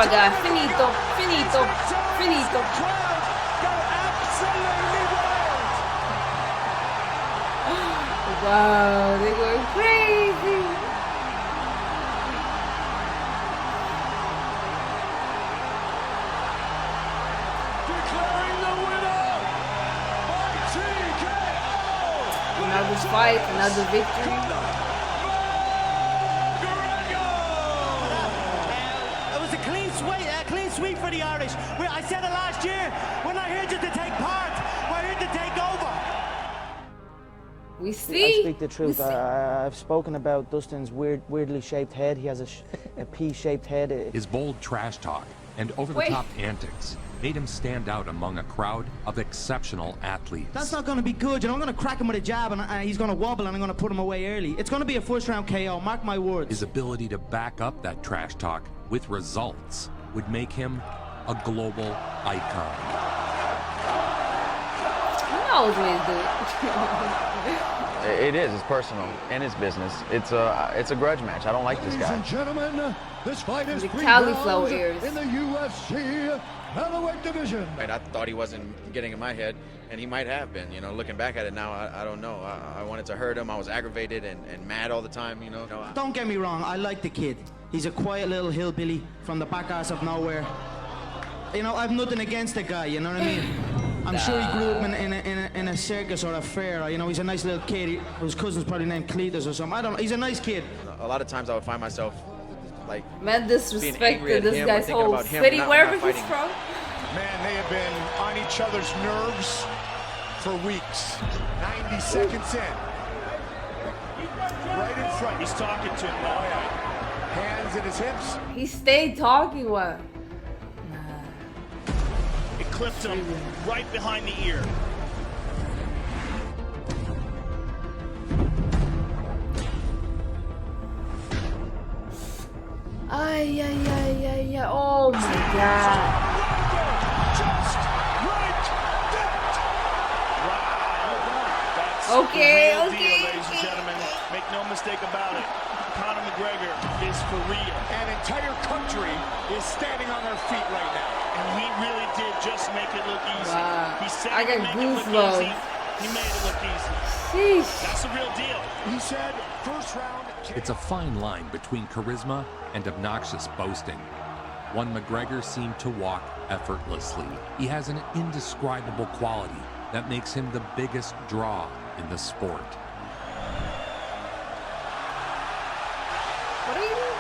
my God. Finito, finito, finito. Wow, they're going crazy. Declaring the winner by TKO. Another fight, another victory. It was a clean sweep for the Irish. I said it last year. We're not here just to take part. We're here to take over. We see. I speak the truth. I've spoken about Dustin's weirdly shaped head. He has a P-shaped head. His bold trash talk and over-the-top antics made him stand out among a crowd of exceptional athletes. That's not going to be good. You know, I'm going to crack him with a jab, and he's going to wobble, and I'm going to put him away early. It's going to be a first-round KO. Mark my words. His ability to back up that trash talk with results would make him a global icon. He knows what he's doing. It is. It's personal and it's business. It's a grudge match. I don't like this guy. Ladies and gentlemen, this fight is The 3 cauliflower rounds ears. in the UFC featherweight division. I thought he wasn't getting in my head, and he might have been. You know, looking back at it now, I don't know. I wanted to hurt him. I was aggravated and mad all the time. You know. Don't get me wrong. I like the kid. He's a quiet little hillbilly from the back ass of nowhere. You know, I've nothing against the guy. You know what I mean? I'm sure he grew up in a circus or a fair. You know, he's a nice little kid. His cousin's probably named Cletus or something. I don't know. He's a nice kid. A lot of times I would find myself like Man being angry disrespected at this him or guy's thinking whole about him, city, not wherever he's fighting. from. Man, they have been on each other's nerves for weeks. 90 seconds in. Right in front. He's talking to him. Oh, yeah. Hands in his hips. He stayed talking. What? It clipped him right behind the ear. Ay, ay, ay, ay, ay. Oh my God. Just like that. That's Okay, the real okay, deal, ladies and gentlemen. Make no mistake about it. Conor McGregor is for real. An entire country is standing on their feet right now. And he really did just make it look easy. Wow. He said I got he'd make it look goosebumps. easy. He made it look easy. Sheesh. That's the real deal. He said, first round. It's a fine line between charisma and obnoxious boasting. One McGregor seemed to walk effortlessly. He has an indescribable quality that makes him the biggest draw in the sport. What are you doing?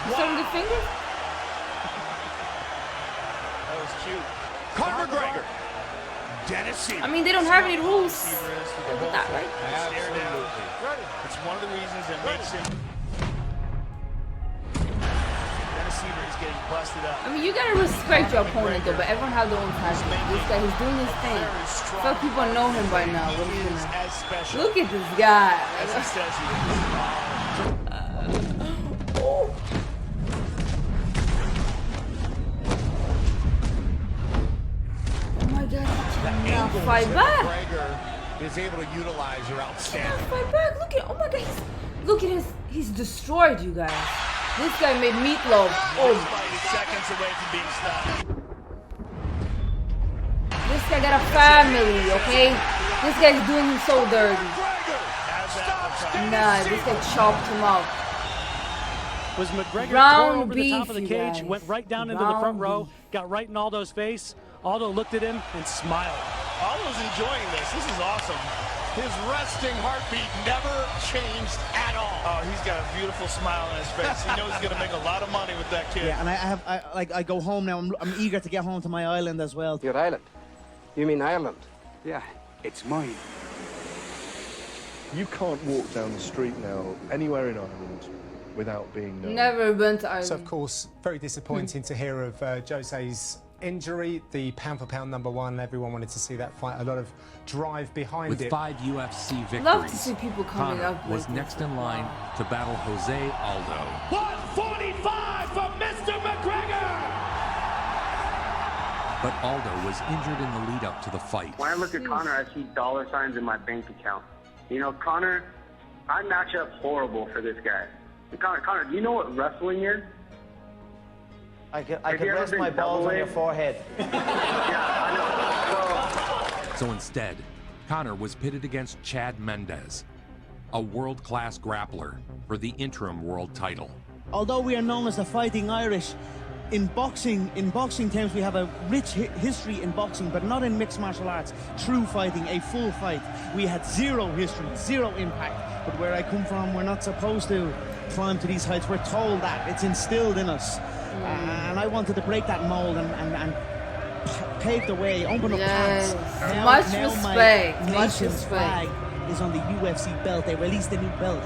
You showing the finger? That was cute. Conor McGregor. Tennessee. I mean, they don't have any rules with that, right? Stare down. It's one of the reasons that makes him. Tennessee is getting busted up. I mean, you gotta respect your opponent though, but everyone has their own passion. This guy, he's doing his thing. So people know him by now. What is gonna... As special Look at this guy. as he says he is. Oh my God, he cannot fight back. McGregor is able to utilize your outstanding. Fight back. Look at, oh my God, look at he's destroyed you guys. This guy made meatloaf. Oh, Fight is seconds away from being stopped. this guy got a family, okay? This guy's doing him so dirty. Nah, this guy chopped him up. Was McGregor Round tore over the top of the beef, cage, you guys. went right down into the front Round row, beef. got right in Aldo's face. Aldo looked at him and smiled. Aldo's enjoying this. This is awesome. His resting heartbeat never changed at all. Oh, he's got a beautiful smile on his face. He knows he's going to make a lot of money with that kid. Yeah, and I go home now. I'm eager to get home to my island as well. Your island? You mean Ireland? Yeah, it's mine. You can't walk down the street now anywhere in Ireland without being known. Never been to Ireland. So, of course, very disappointing to hear of Jose's injury, the pound-for-pound #1. Everyone wanted to see that fight. A lot of drive behind With it. 5 UFC victories, Love to see people coming Conor up was with next in line to battle Jose Aldo. 145 for Mr. McGregor! But Aldo was injured in the lead-up to the fight. When I look at Conor, I see dollar signs in my bank account. You know, Conor, I match up horrible for this guy. Conor, do you know what wrestling is? I could rest my balls on your forehead. So instead, Conor was pitted against Chad Mendes, a world-class grappler, for the interim world title. Although we are known as the Fighting Irish, in boxing terms, we have a rich history in boxing, but not in mixed martial arts. True fighting, a full fight. We had zero history, zero impact. But where I come from, we're not supposed to climb to these heights. We're told that. It's instilled in us. And I wanted to break that mold and pave the way, open up paths. Much respect. My nation's flag is on the UFC belt. They released a new belt.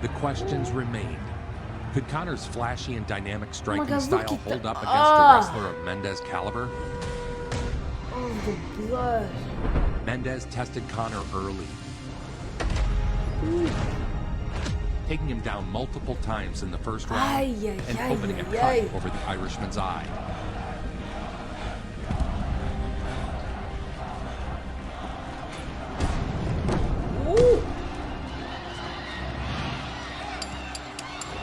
The questions remained. Could Conor's flashy and dynamic striking style hold up against a wrestler of Mendes' caliber? Oh, the blood. Mendes tested Conor early, taking him down multiple times in the first round and opening a cut over the Irishman's eye. Ooh.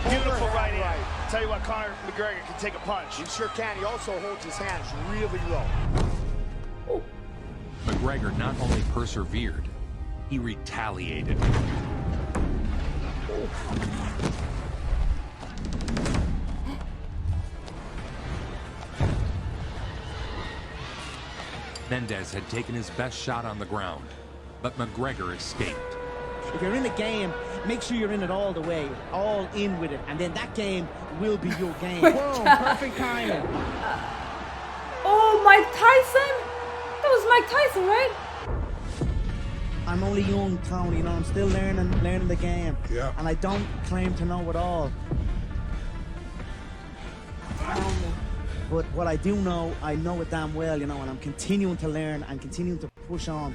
Beautiful right hand. Tell you what, Conor McGregor can take a punch. He sure can. He also holds his hands really low. McGregor not only persevered, he retaliated. Mendes had taken his best shot on the ground, but McGregor escaped. If you're in a game, make sure you're in it all the way, all in with it, and then that game will be your game. Boom, perfect timing. Oh, Mike Tyson? That was Mike Tyson, right? I'm only young, Tony, you know, I'm still learning the game. Yeah. And I don't claim to know it all. But what I do know, I know it damn well, you know, and I'm continuing to learn and continuing to push on.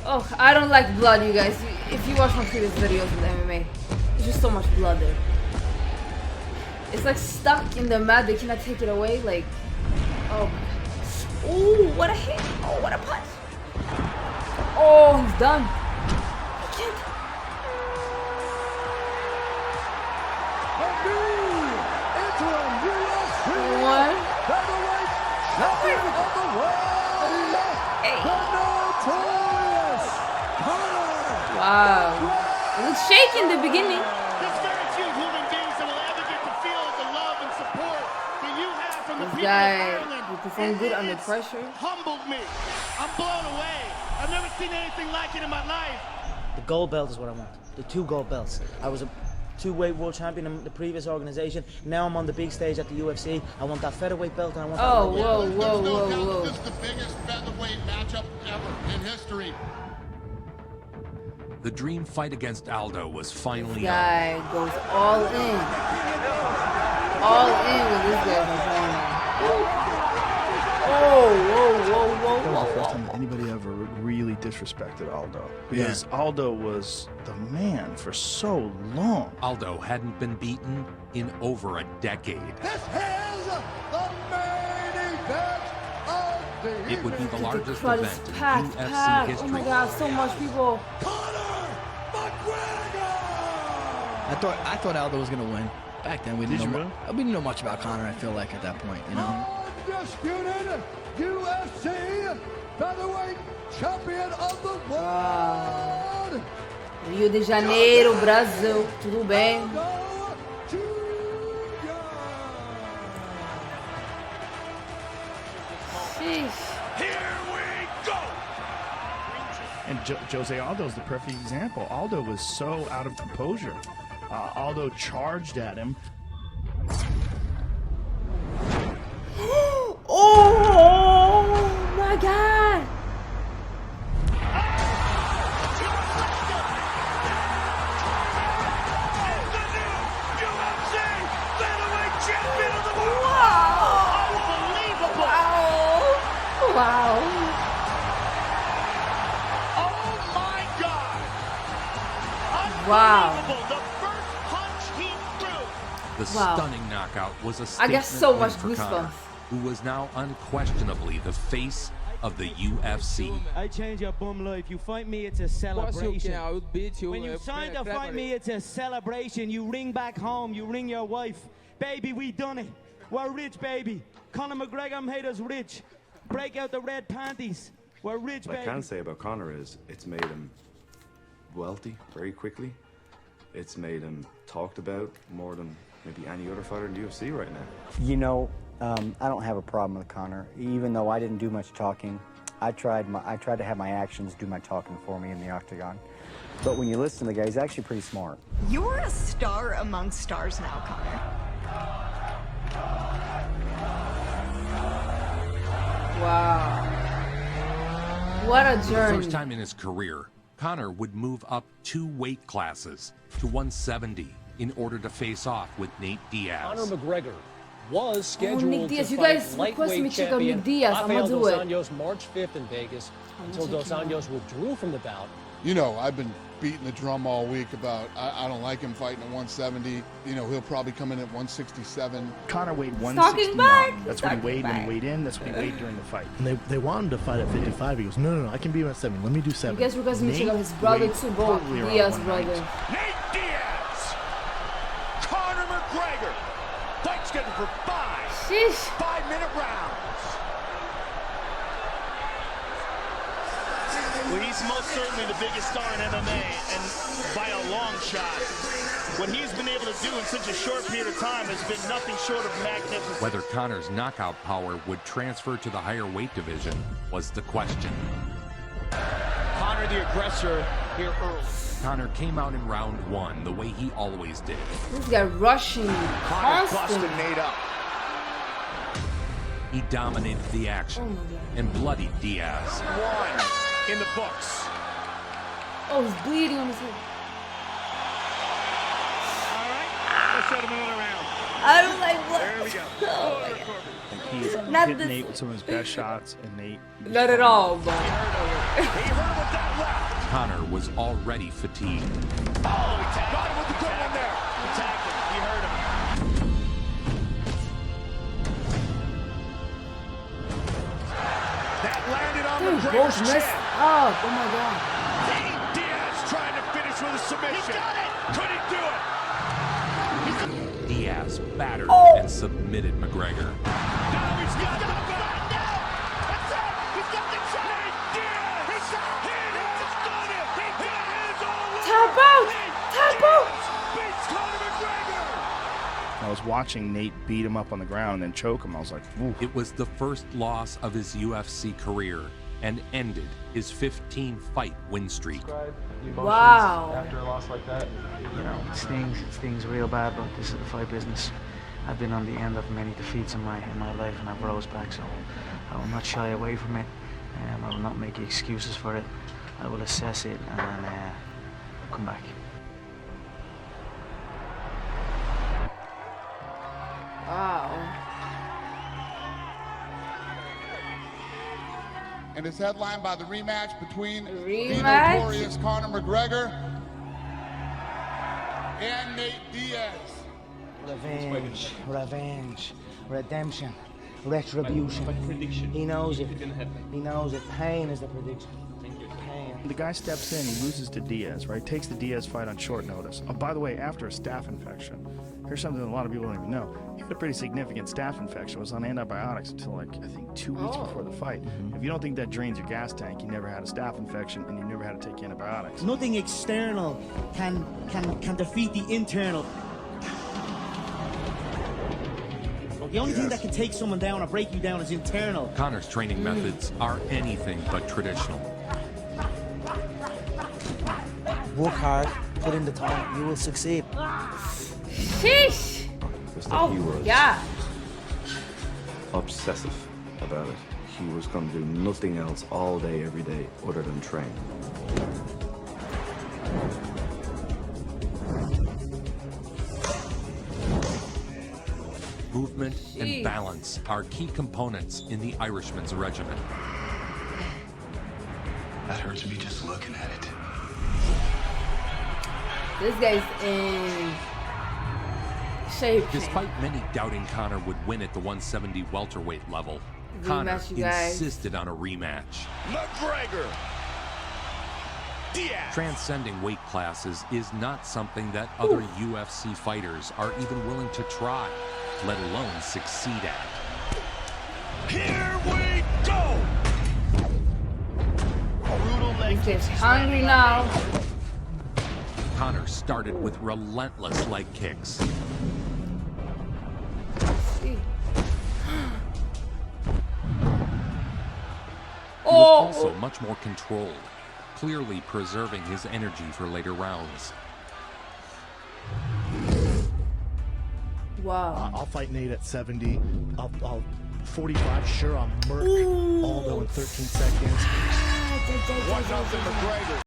Oh, I don't like blood, you guys. If you watch my previous videos with MMA, there's just so much blood there. It's like stuck in the mat. They cannot take it away. Like, oh my god. Ooh, what a hit. Oh, what a punch. Oh, he's done. He can't. One. Hey. Wow. It looks shaky in the beginning. There's very few human beings that will ever get to feel the love and support that you have from the people of Ireland. You perform good under pressure. Humbled me. I'm blown away. I've never seen anything like it in my life. The gold belt is what I want. The 2 gold belts. I was a 2-weight world champion in the previous organization. Now I'm on the big stage at the UFC. I want that featherweight belt and I want that lightweight belt. Whoa. This is the biggest featherweight matchup ever in history. The dream fight against Aldo was finally on. Guy goes all in. All in with this guy performing. Whoa. That was the first time that anybody ever really disrespected Aldo. Because Aldo was the man for so long. Aldo hadn't been beaten in over a decade. This is the main event of the evening. It would be the largest crowd event is in packed. UFC history. Oh my god, so much people. I thought Aldo was gonna win. Back then we didn't know much about Conor. I feel like at that point, you know. Undisputed UFC featherweight champion of the world. Rio de Janeiro, Brasil, tudo bem? Sheesh. Here we go. And Jose Aldo's the perfect example. Aldo was so out of composure. Aldo charged at him. Oh my god! Wow. Oh my God. Wow. The first punch he threw. The stunning knockout was a I statement got so much win for Conor, goosebumps. who was now unquestionably the face of the UFC. I change your bum life. You fight me, it's a celebration. I'll beat you. When you sign to fight me, it's a celebration. You ring back home, you ring your wife. Baby, we done it. We're rich, baby. Conor McGregor made us rich. Break out the red panties. We're rich, baby. What I can say about Conor is it's made him wealthy very quickly. It's made him talked about more than maybe any other fighter in the UFC right now. You know, I don't have a problem with Conor. Even though I didn't do much talking, I tried to have my actions do my talking for me in the octagon. But when you listen to the guy, he's actually pretty smart. You're a star among stars now, Conor. Wow. What a For the journey. first time in his career, Conor would move up 2 weight classes to 170 in order to face off with Nate Diaz. Conor McGregor was scheduled Nick Diaz. to You fight guys requested me lightweight check out Nick champion Diaz. I'm Rafael gonna do dos it. Anjos March 5th in Vegas until check Dos him out. Anjos withdrew from the bout. You know, I've been beating the drum all week about I don't like him fighting at 170. You know, he'll probably come in at 167. Conor weighed Talking back. 169. That's what he Talking weighed when back. he weighed in. That's what he weighed during the fight. And they wanted him to fight at 55. He goes, no, I can be at 70. Let me do You 70. guys requested me check out his brother too, both probably around Diaz 190. brother. Nate Diaz, Conor McGregor. Fight scheduled for 5 Sheesh. 5-minute rounds. Well, he's most certainly the biggest star in MMA, and by a long shot. What he's been able to do in such a short period of time has been nothing short of magnificent. Whether Conor's knockout power would transfer to the higher weight division was the question. Conor the aggressor here early. Conor came out in round 1 the way he always did. This guy rushing Conor constant. busting Nate up. He dominated the action and bloodied Diaz. 1 in the books. Oh, he's bleeding on his head. Let's set him another round. I don't like blood. There we go. Oh my God. Like he Not hit this- Nate with some of his best shots, and Nate. Not at all, but. Conor was already fatigued. Oh, he tagged him with the good one there. He tagged him. He hurt him. That landed on Dude, McGregor's both messed chin. up. Oh my God. Nate Diaz trying to finish with a submission. He got it. Could he do it? Diaz battered Oh. and submitted McGregor. Now he's got the back now. That's it. He's got the shot. Nate Diaz. He has done it. He is all in. Tap out. Tap out. Beats Conor McGregor. I was watching Nate beat him up on the ground and then choke him. I was like, ooh. It was the first loss of his UFC career and ended his 15-fight win streak. Wow. After a loss like that, you know, it stings real bad, but this is the fight business. I've been on the end of many defeats in my life, and I've rose back, so I will not shy away from it. I will not make excuses for it. I will assess it and come back. Wow. And it's headlined by the rematch between the Rematch? notorious Conor McGregor and Nate Diaz. Revenge, redemption, retribution. He knows it. He knows it. Pain is the prediction. Pain. The guy steps in, he loses to Diaz, right? Takes the Diaz fight on short notice. Oh, by the way, after a staph infection. Here's something that a lot of people don't even know. He had a pretty significant staph infection, was on antibiotics until like, I think 2 weeks before the fight. If you don't think that drains your gas tank, you never had a staph infection and you never had to take antibiotics. Nothing external can defeat the internal. The only thing that can take someone down or break you down is internal. Conor's training methods are anything but traditional. Work hard, put in the time, you will succeed. Sheesh. Oh, He was yeah. obsessive about it. He was going to do nothing else all day, every day, other than train. Movement and Jeez. balance are key components in the Irishman's regimen. That hurts me just looking at it. This guy's in shape. Despite many doubting Conor would win at the 170 welterweight level, Conor Rematch, you guys. insisted on a rematch. McGregor. Diaz. Transcending weight classes is not something that other UFC fighters are even willing to try, let alone succeed at. Here we go. Brutal leg kicks. He's hungry now. Conor started with relentless leg kicks. See. He was also much more controlled, clearly preserving his energy for later rounds. Wow. I'll fight Nate at 70. I'll 45. Sure, I'll murk Aldo in 13 seconds. 1-0 McGregor.